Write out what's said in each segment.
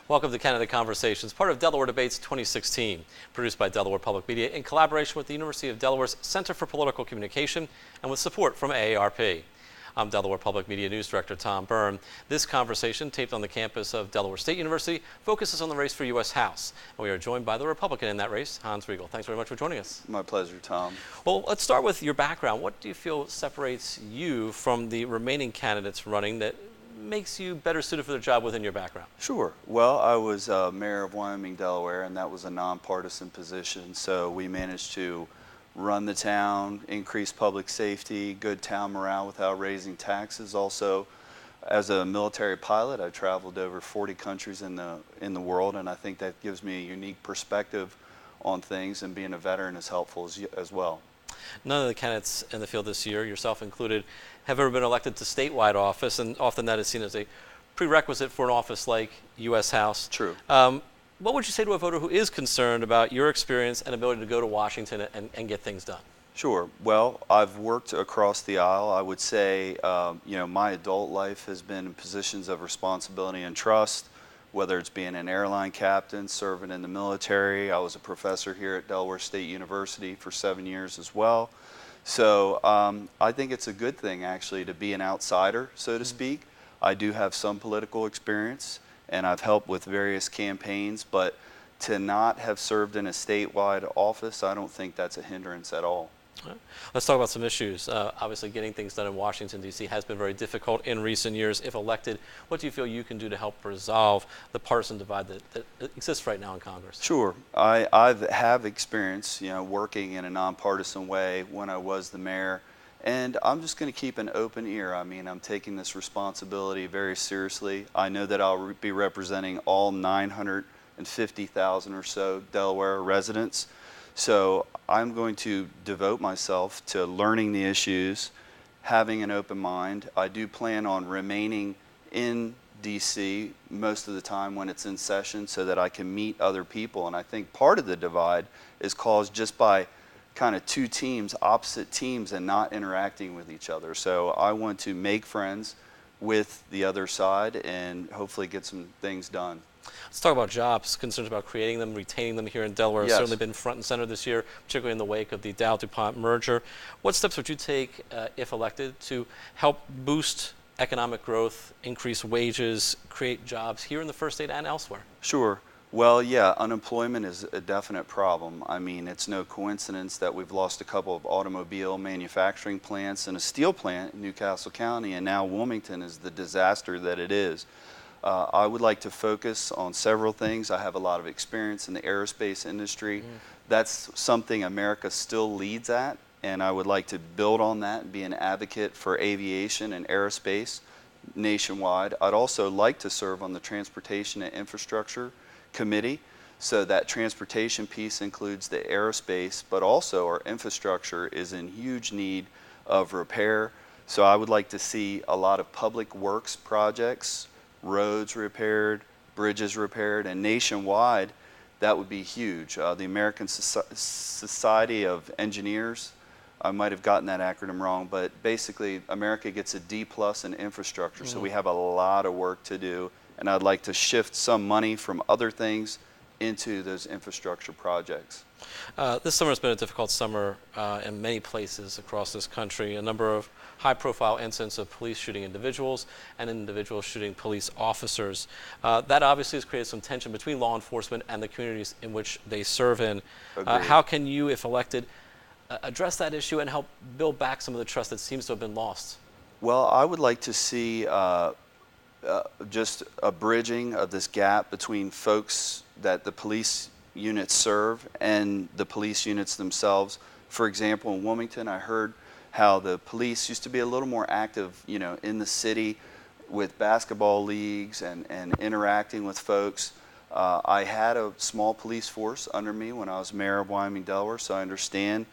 Welcome to Canada Conversations, part of Delaware Debates 2016, produced by Delaware Public Media in collaboration with the University of Delaware's Center for Political Communication and with support from AARP. I'm Delaware Public Media News Director Tom Byrne. This conversation, taped on the campus of Delaware State University, focuses on the race for U.S. House. And we are joined by the Republican in that race, Hans Reigle. Thanks very much for joining us. My pleasure, Tom. Well, let's start with your background. What do you feel separates you from the remaining candidates running that makes you better suited for the job within your background? Sure. Well, I was mayor of Wyoming, Delaware, and that was a nonpartisan position. So we managed to run the town, increase public safety, good town morale without raising taxes. Also, as a military pilot, I traveled over 40 countries in the world, and I think that gives me a unique perspective on things, and being a veteran is helpful as well. None of the candidates in the field this year, yourself included, have ever been elected to statewide office, and often that is seen as a prerequisite for an office like U.S. House. True. What would you say to a voter who is concerned about your experience and ability to go to Washington and get things done? Sure. Well, I've worked across the aisle. I would say, my adult life has been in positions of responsibility and trust, whether it's being an airline captain, serving in the military. I was a professor here at Delaware State University for 7 years as well. So I think it's a good thing, actually, to be an outsider, so to speak. I do have some political experience, and I've helped with various campaigns, but to not have served in a statewide office, I don't think that's a hindrance at all. All right. Let's talk about some issues. Obviously, getting things done in Washington, D.C. has been very difficult in recent years. If elected, what do you feel you can do to help resolve the partisan divide that exists right now in Congress? Sure. I have experience, working in a nonpartisan way when I was the mayor, and I'm just going to keep an open ear. I mean, I'm taking this responsibility very seriously. I know that I'll be representing all 950,000 or so Delaware residents. So I'm going to devote myself to learning the issues, having an open mind. I do plan on remaining in D.C. most of the time when it's in session so that I can meet other people. And I think part of the divide is caused just by kind of two teams, opposite teams, and not interacting with each other. So I want to make friends with the other side and hopefully get some things done. Let's talk about jobs. Concerns about creating them, retaining them here in Delaware have certainly been front and center this year, particularly in the wake of the Dow-DuPont merger. What steps would you take, if elected, to help boost economic growth, increase wages, create jobs here in the first state and elsewhere? Sure. Well, yeah, unemployment is a definite problem. I mean, it's no coincidence that we've lost a couple of automobile manufacturing plants and a steel plant in Newcastle County, and now Wilmington is the disaster that it is. I would like to focus on several things. I have a lot of experience in the aerospace industry. That's something America still leads at, and I would like to build on that and be an advocate for aviation and aerospace nationwide. I'd also like to serve on the Transportation and Infrastructure Committee, so that transportation piece includes the aerospace, but also our infrastructure is in huge need of repair. So I would like to see a lot of public works projects, roads repaired, bridges repaired, and nationwide, that would be huge. The American Society of Engineers, I might have gotten that acronym wrong, but basically America gets a D+ in infrastructure, so we have a lot of work to do, and I'd like to shift some money from other things into those infrastructure projects. This summer has been a difficult summer in many places across this country. A number of high-profile incidents of police shooting individuals and individuals shooting police officers. That obviously has created some tension between law enforcement and the communities in which they serve in. How can you, if elected, address that issue and help build back some of the trust that seems to have been lost? Well, I would like to see just a bridging of this gap between folks that the police units serve and the police units themselves. For example, in Wilmington, I heard how the police used to be a little more active, in the city with basketball leagues and interacting with folks. I had a small police force under me when I was mayor of Wyoming, Delaware, so I understand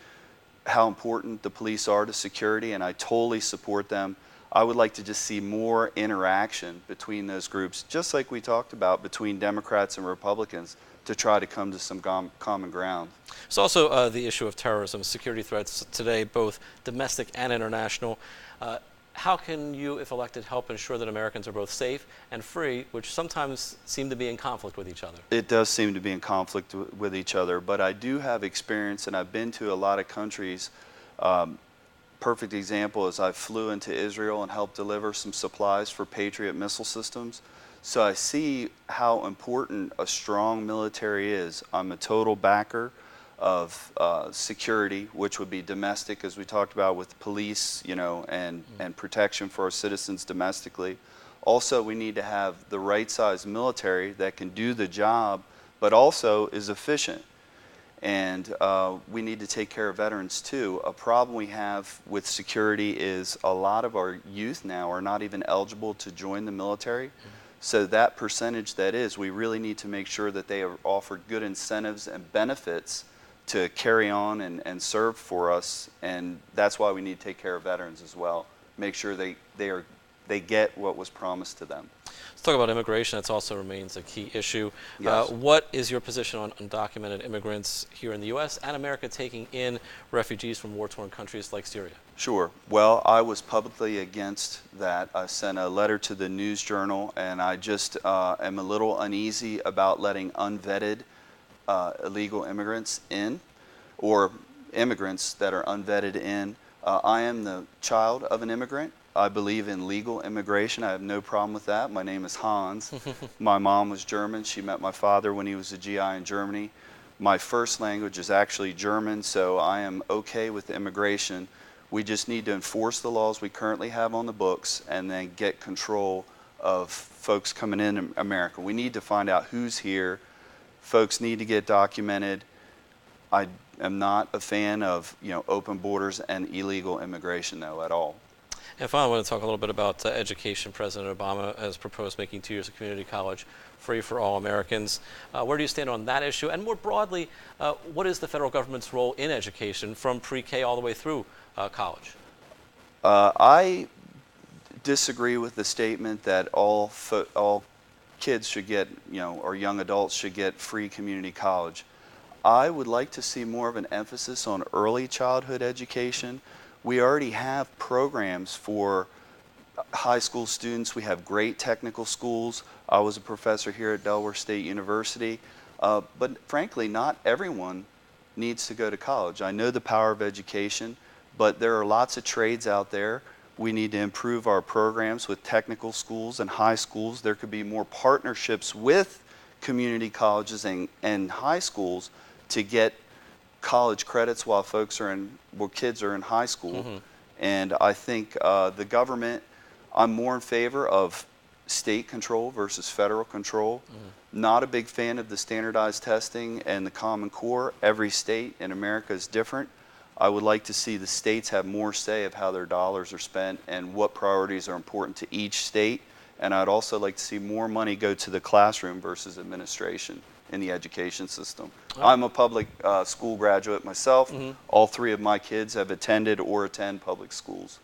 how important the police are to security, and I totally support them. I would like to just see more interaction between those groups, just like we talked about between Democrats and Republicans, to try to come to some common ground. There's also the issue of terrorism, security threats today, both domestic and international. how can you, if elected, help ensure that Americans are both safe and free, which sometimes seem to be in conflict with each other? It does seem to be in conflict with each other, but I do have experience, and I've been to a lot of countries. Perfect example is I flew into Israel and helped deliver some supplies for Patriot missile systems. So I see how important a strong military is. I'm a total backer of security, which would be domestic, as we talked about with police, and protection for our citizens domestically. Also, we need to have the right size military that can do the job, but also is efficient. And we need to take care of veterans too. A problem we have with security is a lot of our youth now are not even eligible to join the military. So that percentage that is, we really need to make sure that they are offered good incentives and benefits to carry on and serve for us, and that's why we need to take care of veterans as well. Make sure they get what was promised to them. Let's talk about immigration. That also remains a key issue. Yes. What is your position on undocumented immigrants here in the U.S. and America taking in refugees from war-torn countries like Syria? Sure. Well, I was publicly against that. I sent a letter to the News Journal, and I just am a little uneasy about letting unvetted illegal immigrants in, or immigrants that are unvetted in. I am the child of an immigrant. I believe in legal immigration. I have no problem with that. My name is Hans. My mom was German. She met my father when he was a GI in Germany. My first language is actually German, so I am okay with immigration. We just need to enforce the laws we currently have on the books and then get control of folks coming in America. We need to find out who's here. Folks need to get documented. I am not a fan of open borders and illegal immigration, though, at all. And finally, I want to talk a little bit about education. President Obama has proposed making 2 years of community college free for all Americans. Where do you stand on that issue? And more broadly, what is the federal government's role in education from pre-K all the way through college? I disagree with the statement that all kids should get, or young adults should get free community college. I would like to see more of an emphasis on early childhood education. We already have programs for high school students. We have great technical schools. I was a professor here at Delaware State University. But frankly, not everyone needs to go to college. I know the power of education, but there are lots of trades out there. We need to improve our programs with technical schools and high schools. There could be more partnerships with community colleges and high schools to get college credits while kids are in high school. And I think the government, I'm more in favor of state control versus federal control. Not a big fan of the standardized testing and the Common Core. Every state in America is different. I would like to see the states have more say of how their dollars are spent and what priorities are important to each state. And I'd also like to see more money go to the classroom versus administration in the education system. I'm a public school graduate myself. All 3 of my kids have attended or attend public schools.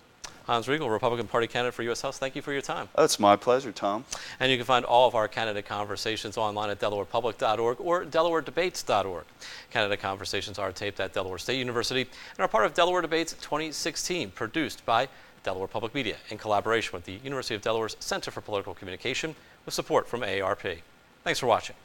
Hans Reigle, Republican Party candidate for U.S. House, thank you for your time. Oh, it's my pleasure, Tom. And you can find all of our candidate conversations online at delawarepublic.org or delawaredebates.org. Candidate conversations are taped at Delaware State University and are part of Delaware Debates 2016, produced by Delaware Public Media in collaboration with the University of Delaware's Center for Political Communication with support from AARP. Thanks for watching.